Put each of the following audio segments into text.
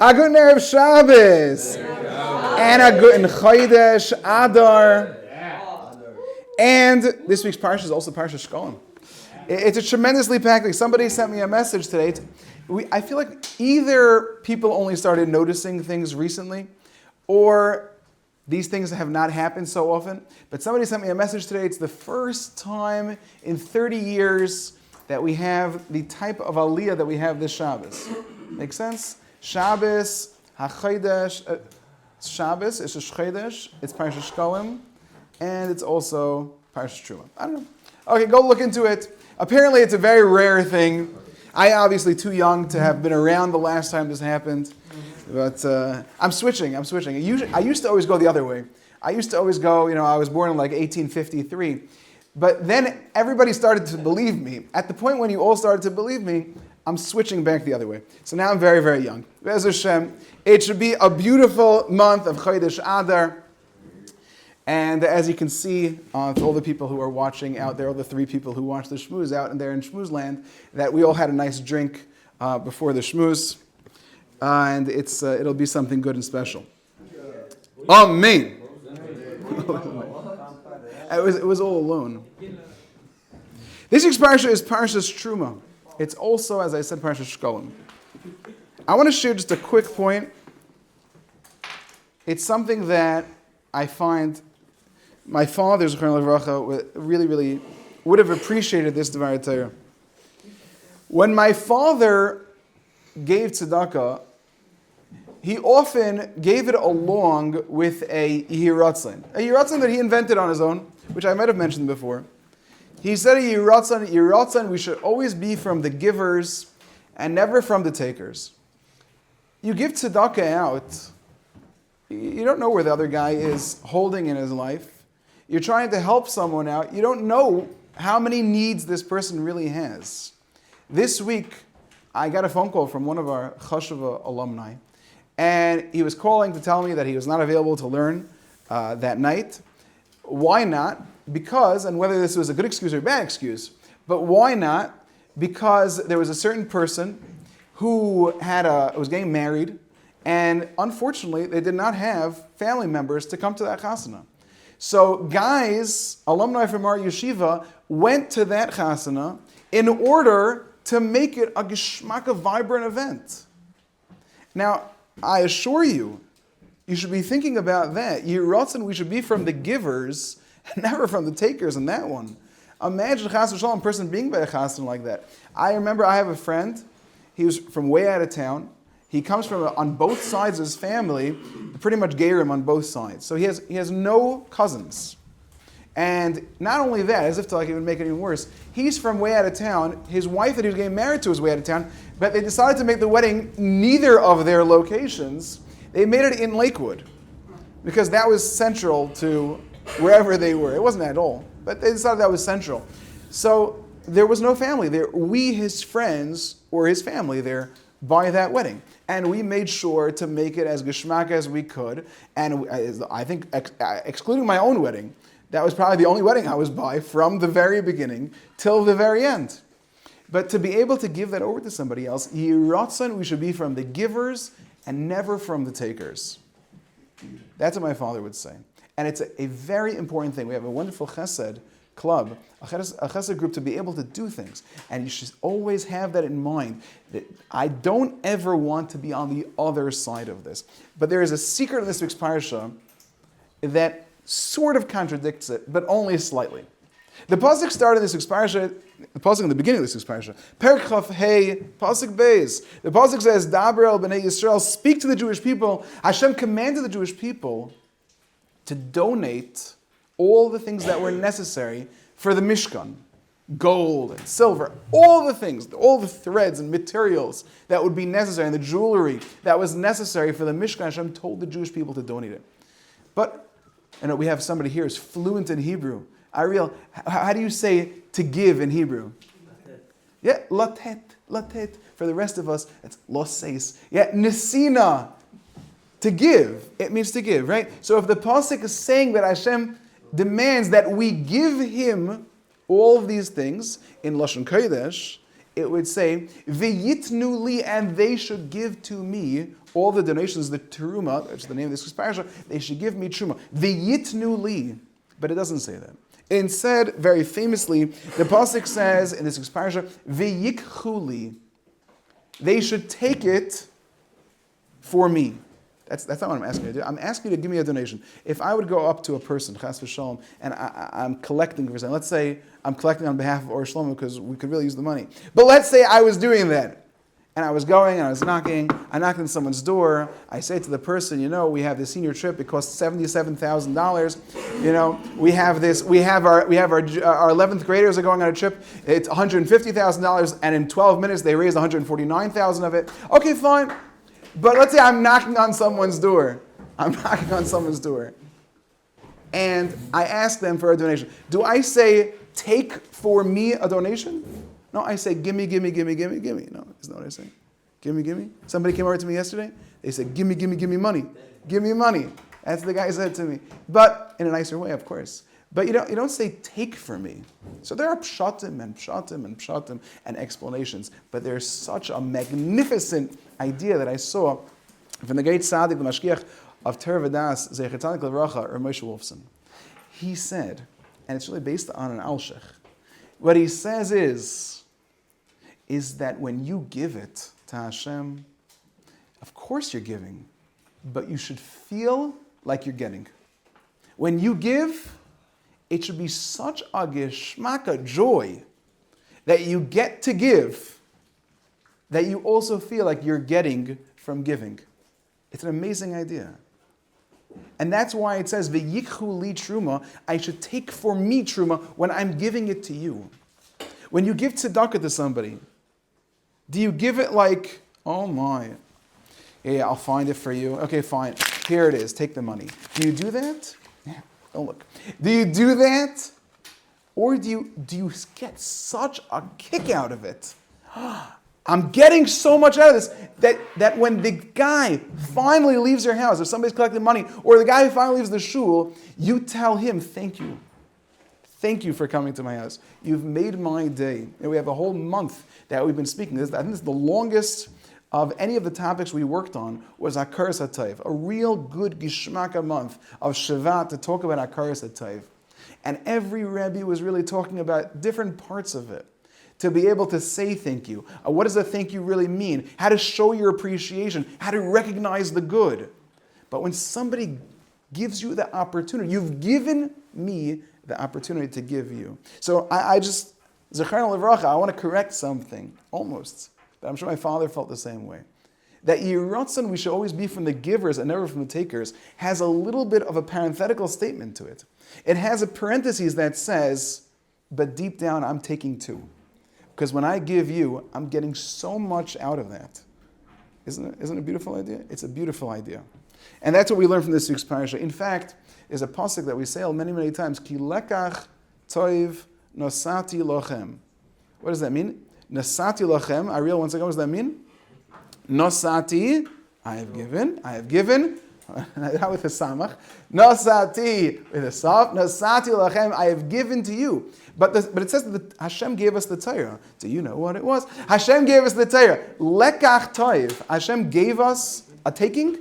A good Erev Shabbos. And a good Chodesh Adar. And this week's parsha is also Parshas Shkolim. It's a tremendously packed week. Somebody sent me a message today. I feel like either people only started noticing things recently, or these things have not happened so often. But somebody sent me a message today. It's the first time in 30 years that we have the type of aliyah that we have this Shabbos. Make sense? Shabbos, HaChodesh, Shabbos, it's a Chodesh, it's Parshas Shkolim, and it's also Parshas Terumah. I don't know. Okay, go look into it. Apparently it's a very rare thing. I obviously too young to have been around the last time this happened. But I'm switching. I used to always go the other way. I used to always go, I was born in like 1853. But then everybody started to believe me. At the point when you all started to believe me, I'm switching back the other way. So now I'm very, very young. Be'ez Hashem, it should be a beautiful month of Chodesh Adar. And as you can see, to all the people who are watching out there, all the 3 people who watch the Shmooze out and there in Shmooze land, that we all had a nice drink before the Shmooze. And it'll be something good and special. Amen. It was all alone. This week's parsha is Parshas Terumah. It's also, as I said, Parshas Shkolim. I want to share just a quick point. It's something that I find my father, Zakheim really would have appreciated this Devar Torah. When my father gave tzedakah, he often gave it along with a yiratzon. A yiratzon that he invented on his own, which I might have mentioned before. He said a yiratzon, we should always be from the givers and never from the takers. You give tzedakah out, you don't know where the other guy is holding in his life. You're trying to help someone out. You don't know how many needs this person really has. This week, I got a phone call from one of our Chashuva alumni, and he was calling to tell me that he was not available to learn that night. Why not? Because, and whether this was a good excuse or a bad excuse, but why not? Because there was a certain person who was getting married, and unfortunately, they did not have family members to come to that chasana. So guys, alumni from our yeshiva, went to that chasana in order to make it a geschmacka vibrant event. Now, I assure you, you should be thinking about that. Yiratzon, we should be from the givers, and never from the takers in that one. Imagine a chas v'shalom person being by a chasana like that. I remember I have a friend, he was from way out of town. He comes from, on both sides of his family, pretty much Gerim on both sides. So he has no cousins. And not only that, as if to even make it even worse, he's from way out of town. His wife that he was getting married to was way out of town, but they decided to make the wedding neither of their locations. They made it in Lakewood, because that was central to wherever they were. It wasn't at all, but they decided that was central. So there was no family there. We, his friends, or his family there, by that wedding. And we made sure to make it as geschmack as we could. And I think, excluding my own wedding, that was probably the only wedding I was by from the very beginning till the very end. But to be able to give that over to somebody else, yiratzon, we should be from the givers and never from the takers. That's what my father would say. And it's a very important thing. We have a wonderful chesed club, a chesed group, to be able to do things. And you should always have that in mind, that I don't ever want to be on the other side of this. But there is a secret in this week's parsha that sort of contradicts it, but only slightly. The pasuk started in this week's parsha, the pasuk in the beginning of this week's parsha, Perek Chaf Hey, pasuk Beis. The pasuk says, Daber el b'nei Yisrael, speak to the Jewish people. Hashem commanded the Jewish people to donate all the things that were necessary for the Mishkan. Gold and silver, all the things, all the threads and materials that would be necessary, and the jewelry that was necessary for the Mishkan. Hashem told the Jewish people to donate it. But, we have somebody here who's fluent in Hebrew. Ariel, how do you say to give in Hebrew? Yeah, latet. For the rest of us, it's loseis. Yeah, nesina. To give. It means to give, right? So if the pasuk is saying that Hashem demands that we give Him all of these things in Lashon Kodesh, it would say, V'yitnu li, and they should give to me all the donations, the terumah, which is the name of this parasha, they should give me truma. V'yitnu li. But it doesn't say that. Instead, very famously, the pasuk says in this parasha, V'yikchu li. They should take it for me. That's not what I'm asking you to do. I'm asking you to give me a donation. If I would go up to a person, chas v'shalom, and I'm collecting for something, let's say I'm collecting on behalf of Or Shlomo because we could really use the money. But let's say I was doing that. And I was going and I was knocking. I knocked on someone's door. I say to the person, we have this senior trip. It costs $77,000. We have this. We have our 11th graders are going on a trip. It's $150,000, and in 12 minutes they raised $149,000 of it. Okay, fine. But let's say I'm knocking on someone's door. And I ask them for a donation. Do I say, take for me a donation? No, I say, gimme. No, isn't that what I say? Gimme. Somebody came over to me yesterday. They said, gimme money. Give me money. That's what the guy said to me. But in a nicer way, of course. But you don't say, take for me. So there are pshatim and explanations. But there's such a magnificent idea that I saw from the great tzaddik, the mashgiach of Torah V'das, Zecher Tzadik L'Vracha, or Moshe Wolfson. He said, and it's really based on an alshech, what he says is that when you give it to Hashem, of course you're giving, but you should feel like you're getting. When you give, it should be such a geschmack, a joy, that you get to give, that you also feel like you're getting from giving. It's an amazing idea. And that's why it says, V'yikchu li truma, I should take for me truma when I'm giving it to you. When you give tzedakah to somebody, do you give it like, oh my, yeah, I'll find it for you. Okay, fine. Here it is. Take the money. Do you do that? Yeah. Don't look. Do you do that? Or do you get such a kick out of it? I'm getting so much out of this that when the guy finally leaves your house, if somebody's collecting money, or the guy who finally leaves the shul, you tell him, thank you. Thank you for coming to my house. You've made my day. And we have a whole month that we've been speaking. I think this is the longest of any of the topics we worked on was Hakaras HaTov, a real good Gishmaka month of Shavat to talk about Hakaras HaTov. And every Rebbe was really talking about different parts of it. To be able to say thank you. What does a thank you really mean? How to show your appreciation. How to recognize the good. But when somebody gives you the opportunity, you've given me the opportunity to give you. So I just, Zakheim Levracha, I want to correct something, almost. But I'm sure my father felt the same way. That Yiratzon, we should always be from the givers and never from the takers, has a little bit of a parenthetical statement to it. It has a parenthesis that says, but deep down I'm taking too. Because when I give you, I'm getting so much out of that. Isn't it a beautiful idea? It's a beautiful idea. And that's what we learn from this week's parasha. In fact, is a pasuk that we say many, many times, Ki lekach toiv nosati lochem. What does that mean? Nosati lochem. Ariel, once again, what does that mean? Nosati, I have given. Not with a samach. Nosati, with a saf. Nosati lachem, I have given to you. But it says that Hashem gave us the Torah. Do you know what it was? Hashem gave us the Torah. Lekach toiv. Hashem gave us a taking?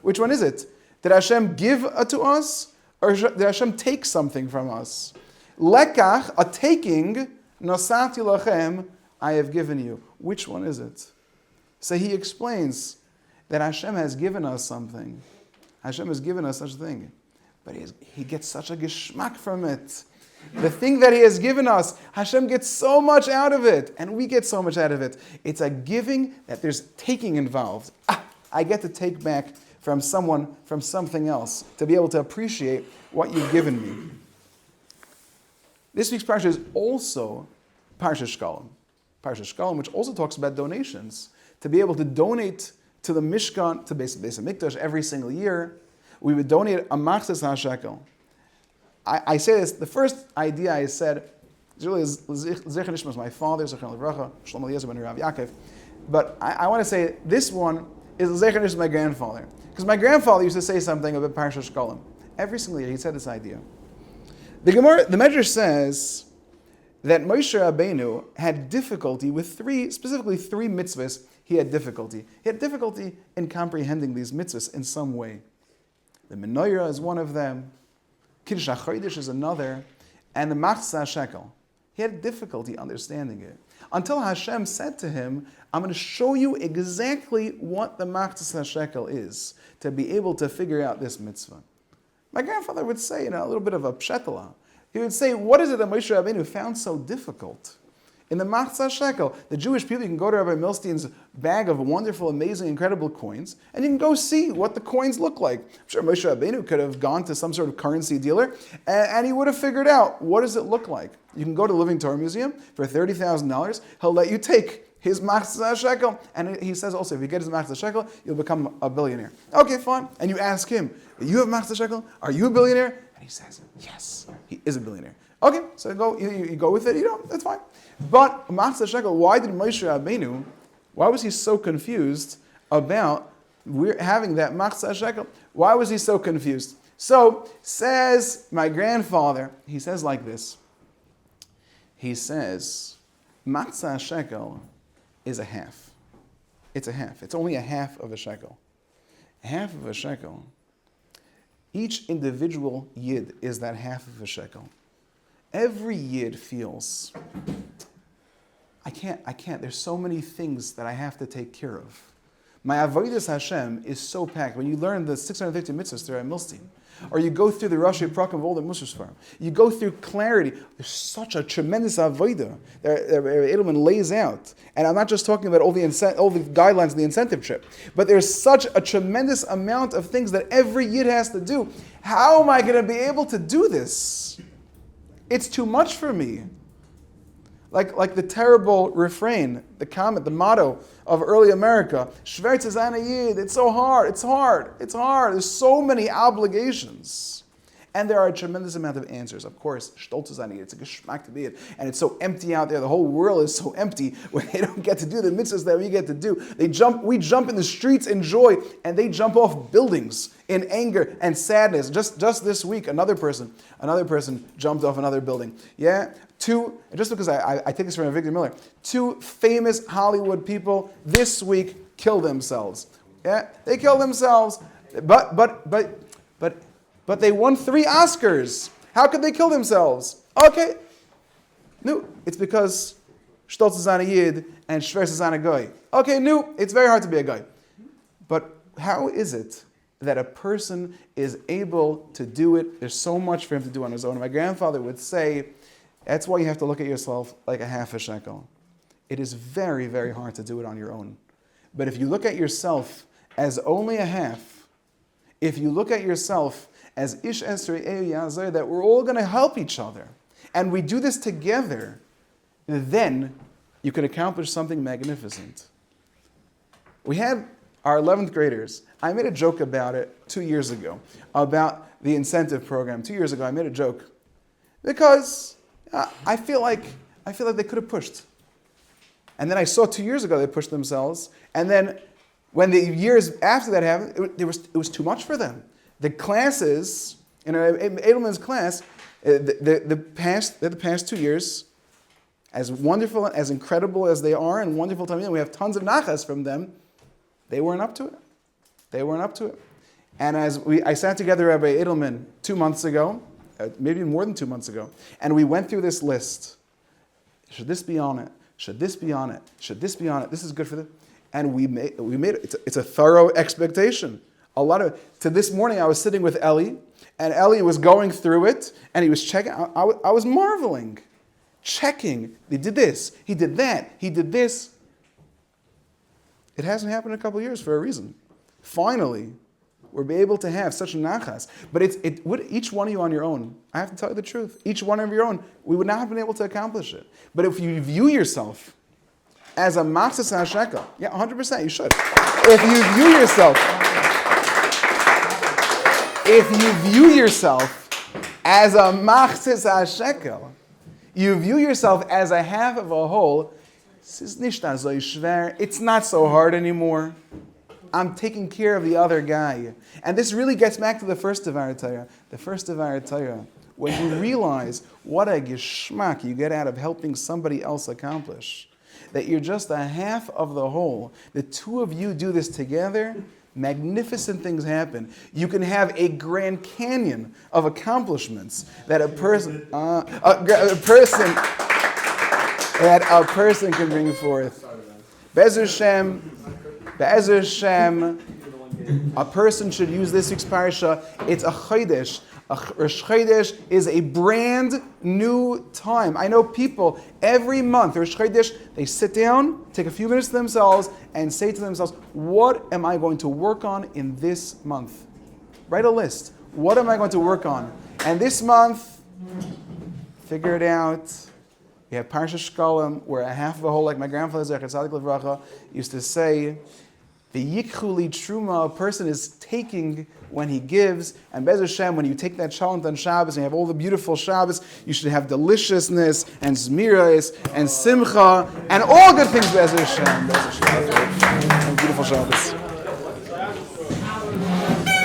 Which one is it? Did Hashem give to us? Or did Hashem take something from us? Lekach, a taking. Nosati lachem, I have given you. Which one is it? So he explains that Hashem has given us something. Hashem has given us such a thing. But he gets such a geschmack from it. The thing that he has given us, Hashem gets so much out of it. And we get so much out of it. It's a giving that there's taking involved. I get to take back from someone, from something else, to be able to appreciate what you've given me. This week's parsha is also Parshas Shkalim. Parshas Shkalim, which also talks about donations. To be able to donate to the Mishkan, to Beis HaMikdash every single year, we would donate a machzas HaShekel. I say this, the first idea I said, is really Zecher Nishmas, my father, Zakheim Levracha, Shlomo Eliezer ben Rabbi Zakheim. But I want to say, this one is Zecher Nishmas, my grandfather. Because my grandfather used to say something about Parshas Shkalim. Every single year he said this idea. The Medrash says that Moshe Rabbeinu had difficulty with specifically three mitzvahs. He had difficulty. He had difficulty in comprehending these mitzvahs in some way. The menorah is one of them. Kiddush HaChodesh is another. And the Machzah HaShekel. He had difficulty understanding it. Until Hashem said to him, I'm going to show you exactly what the Machzah HaShekel is to be able to figure out this mitzvah. My grandfather would say, a little bit of a pshetala. He would say, what is it that Moshe Rabbeinu found so difficult? In the Machzah Shekel, the Jewish people, you can go to Rabbi Milstein's bag of wonderful, amazing, incredible coins, and you can go see what the coins look like. I'm sure Moshe Rabbeinu could have gone to some sort of currency dealer, and he would have figured out, what does it look like? You can go to the Living Torah Museum for $30,000. He'll let you take his Machzah Shekel. And he says also, if you get his Machzah Shekel, you'll become a billionaire. Okay, fine. And you ask him, you have Machzah Shekel? Are you a billionaire? And he says, yes, he is a billionaire. Okay, so you go with it, that's fine. But Machzah Shekel, why did Moshe Rabbeinu, why was he so confused about having that Machzah Shekel? Why was he so confused? So, says my grandfather, he says like this. He says, Machzah Shekel is a half. It's a half. It's only a half of a shekel. Half of a shekel. Each individual yid is that half of a shekel. Every yid feels, I can't. There's so many things that I have to take care of. My avodas Hashem is so packed. When you learn the 650 mitzvahs through Milstein, or you go through the Rashi Prakim of all the Musars Farm, you go through clarity. There's such a tremendous avodah that Edelman lays out. And I'm not just talking about all the guidelines of the incentive trip, but there's such a tremendous amount of things that every yid has to do. How am I going to be able to do this? It's too much for me. Like the terrible refrain, the comment, the motto of early America, Shvertz Zayna Yid, it's so hard, it's hard. There's so many obligations. And there are a tremendous amount of answers. Of course, Stolz Zayna Yid, it's a geschmack to be it. And it's so empty out there, the whole world is so empty when they don't get to do the mitzvahs that we get to do. We jump in the streets in joy, and they jump off buildings in anger and sadness. Just this week, another person jumped off another building. Yeah? Just because I take this from Victor Miller, 2 famous Hollywood people this week killed themselves. Yeah, they killed themselves, but they won 3 Oscars. How could they kill themselves? Okay, no, it's because Stolz is on a Yid and Shverz is on a Goy. Okay, no, it's very hard to be a guy. But how is it that a person is able to do it? There's so much for him to do on his own. My grandfather would say, that's why you have to look at yourself like a half a shekel. It is very, very hard to do it on your own. But if you look at yourself as only a half, if you look at yourself as Ish Esrei Yazar, that we're all going to help each other, and we do this together, then you can accomplish something magnificent. We had our 11th graders. I made a joke about it 2 years ago, about the incentive program. 2 years ago, I made a joke because I feel like they could have pushed. And then I saw 2 years ago they pushed themselves. And then when the years after that happened, it was too much for them. The classes, in Edelman's class, the past 2 years, as wonderful, as incredible as they are, and wonderful time, we have tons of nachas from them, they weren't up to it. And I sat together with Rabbi Edelman 2 months ago, maybe more than 2 months ago, and we went through this list. Should this be on it? Should this be on it? Should this be on it? This is good for them. And we made it. It's a thorough expectation. To this morning, I was sitting with Ellie, and Ellie was going through it, and he was checking. I was marveling, checking. He did this. He did that. He did this. It hasn't happened in a couple of years for a reason. Finally, we'll be able to have such nachas. But each one of you on your own, I have to tell you the truth, each one of your own, we would not have been able to accomplish it. But if you view yourself as a machzas hashekel, yeah, 100%, you should. If you view yourself as a machzas hashekel, you view yourself as a half of a whole, it's not so hard anymore. I'm taking care of the other guy. And this really gets back to the first Devar Torah. The first Devar Torah when you realize what a geschmack you get out of helping somebody else accomplish, that you're just a half of the whole. The two of you do this together, magnificent things happen. You can have a Grand Canyon of accomplishments that a person can bring forth. Be'ez Hashem, a person should use this week's parsha. It's a chodesh. Rosh Chodesh is a brand new time. I know people every month, Rosh Chodesh, they sit down, take a few minutes to themselves, and say to themselves, what am I going to work on in this month? Write a list. What am I going to work on? And this month, figure it out. We have Parshas Shkalim, where a half of a whole, like my grandfather Zecher Tzadik Livracha used to say, the Yikhuli Truma, a person is taking when he gives, and Be'ez Hashem, when you take that shalom on Shabbos and you have all the beautiful Shabbos, you should have deliciousness and zmiras and simcha and all good things, Be'ez Hashem. Be'ez Hashem. And beautiful Shabbos.